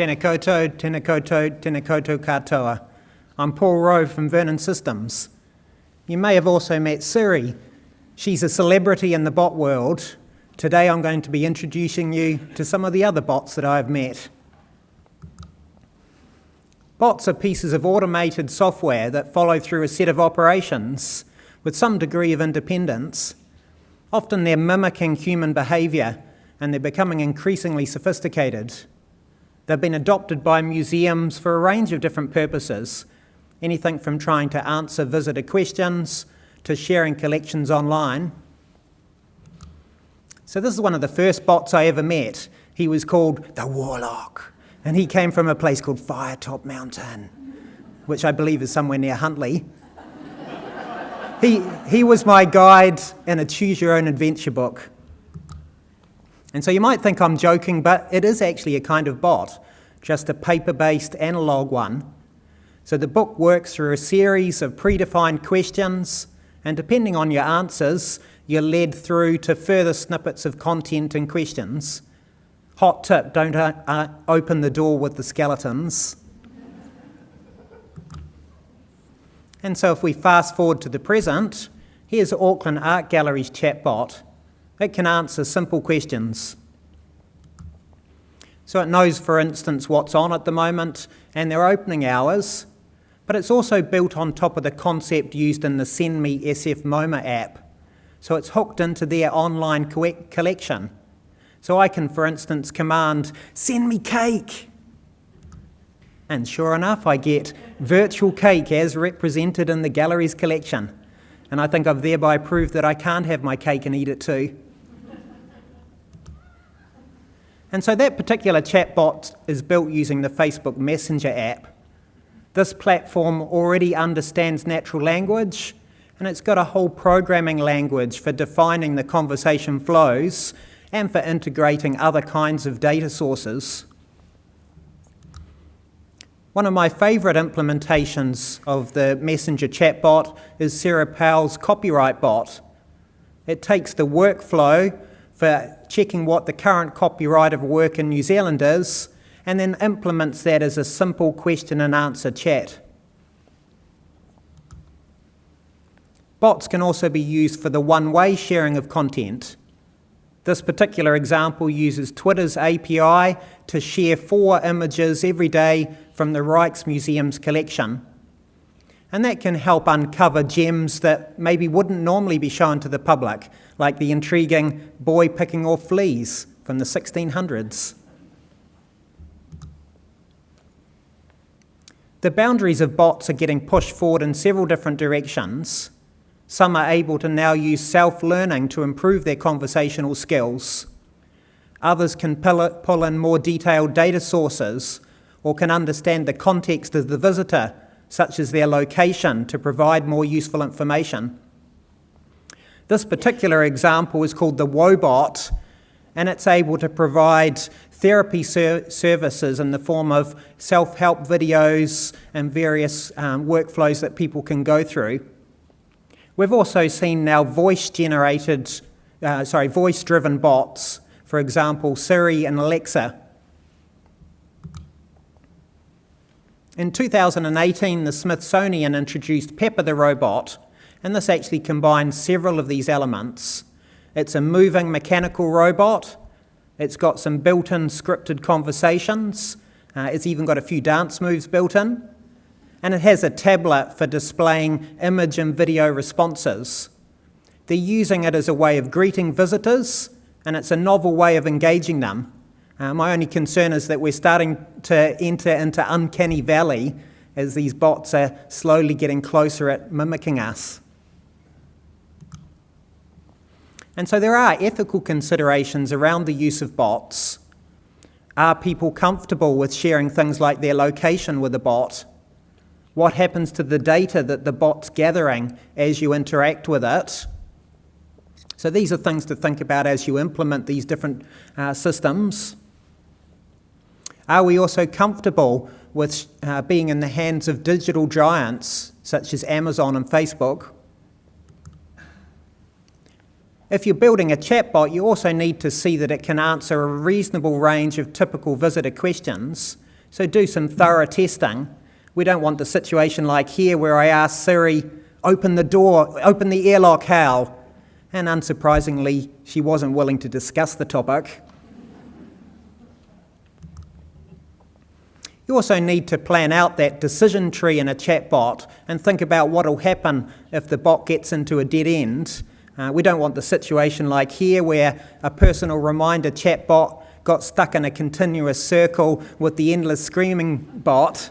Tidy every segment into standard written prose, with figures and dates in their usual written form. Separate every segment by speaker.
Speaker 1: Tēnā koutou, tēnā koutou, tēnā koutou katoa. I'm Paul Rowe from Vernon Systems. You may have also met Siri. She's a celebrity in the bot world. Today I'm going to be introducing you to some of the other bots that I've met. Bots are pieces of automated software that follow through a set of operations with some degree of independence. Often they're mimicking human behaviour and they're becoming increasingly sophisticated. They've been adopted by museums for a range of different purposes, anything from trying to answer visitor questions to sharing collections online. So this is one of the first bots I ever met. He was called the Warlock, and he came from a place called Firetop Mountain, which I believe is somewhere near Huntly. He was my guide in a choose-your-own-adventure book. And so you might think I'm joking, but it is actually a kind of bot, just a paper-based analog one. So the book works through a series of predefined questions, and depending on your answers, you're led through to further snippets of content and questions. Hot tip, don't open the door with the skeletons. And so if we fast forward to the present, here's Auckland Art Gallery's chatbot. It can answer simple questions. So it knows, for instance, what's on at the moment and their opening hours, but it's also built on top of the concept used in the Send Me SF MoMA app. So it's hooked into their online collection. So I can, for instance, command, "Send me cake." And sure enough, I get virtual cake as represented in the gallery's collection. And I think I've thereby proved that I can't have my cake and eat it too. And so that particular chatbot is built using the Facebook Messenger app. This platform already understands natural language, and it's got a whole programming language for defining the conversation flows and for integrating other kinds of data sources. One of my favourite implementations of the Messenger chatbot is Sarah Powell's copyright bot. It takes the workflow for checking what the current copyright of work in New Zealand is, and then implements that as a simple question and answer chat. Bots can also be used for the one-way sharing of content. This particular example uses Twitter's API to share 4 images every day from the Rijksmuseum's collection. And that can help uncover gems that maybe wouldn't normally be shown to the public, like the intriguing boy picking off fleas from the 1600s. The boundaries of bots are getting pushed forward in several different directions. Some are able to now use self-learning to improve their conversational skills. Others can pull in more detailed data sources or can understand the context of the visitor, such as their location, to provide more useful information. This particular example is called the Wobot, and it's able to provide therapy services in the form of self-help videos and various workflows that people can go through. We've also seen now voice-driven bots, for example, Siri and Alexa. In 2018, the Smithsonian introduced Pepper the robot, and this actually combines several of these elements. It's a moving mechanical robot, it's got some built-in scripted conversations, it's even got a few dance moves built in, and it has a tablet for displaying image and video responses. They're using it as a way of greeting visitors, and it's a novel way of engaging them. My only concern is that we're starting to enter into uncanny valley as these bots are slowly getting closer at mimicking us. And so there are ethical considerations around the use of bots. Are people comfortable with sharing things like their location with a bot? What happens to the data that the bot's gathering as you interact with it? So these are things to think about as you implement these different systems. Are we also comfortable with being in the hands of digital giants such as Amazon and Facebook? If you're building a chatbot, you also need to see that it can answer a reasonable range of typical visitor questions, So do some thorough testing. We don't want the situation like here where I ask Siri, open the door, open the airlock, Hal. And unsurprisingly, she wasn't willing to discuss the topic. You also need to plan out that decision tree in a chatbot and think about what will happen if the bot gets into a dead end. We don't want the situation like here where a personal reminder chatbot got stuck in a continuous circle with the endless screaming bot.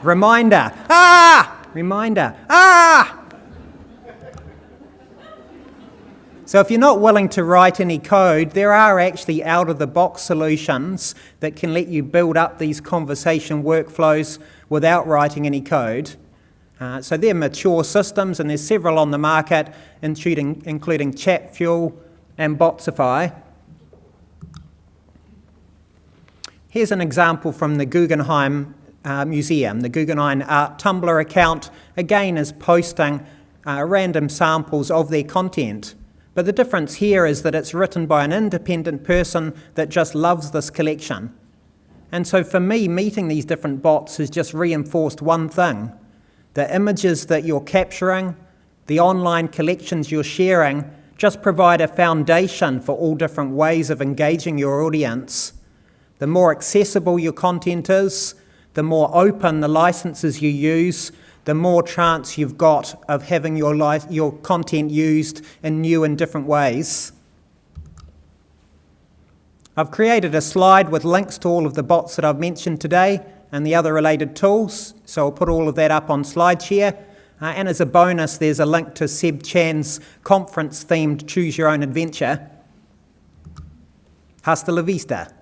Speaker 1: Reminder, ah! Reminder, ah! So if you're not willing to write any code, there are actually out-of-the-box solutions that can let you build up these conversation workflows without writing any code. So they're mature systems, and there's several on the market, including ChatFuel and Botsify. Here's an example from the Guggenheim Museum. The Guggenheim Art Tumblr account, again, is posting random samples of their content. But the difference here is that it's written by an independent person that just loves this collection. And so for me, meeting these different bots has just reinforced one thing. The images that you're capturing, the online collections you're sharing, just provide a foundation for all different ways of engaging your audience. The more accessible your content is, the more open the licenses you use, the more chance you've got of having your content used in new and different ways. I've created a slide with links to all of the bots that I've mentioned today and the other related tools, so I'll put all of that up on SlideShare. And as a bonus, there's a link to Seb Chan's conference-themed Choose Your Own Adventure. Hasta la vista.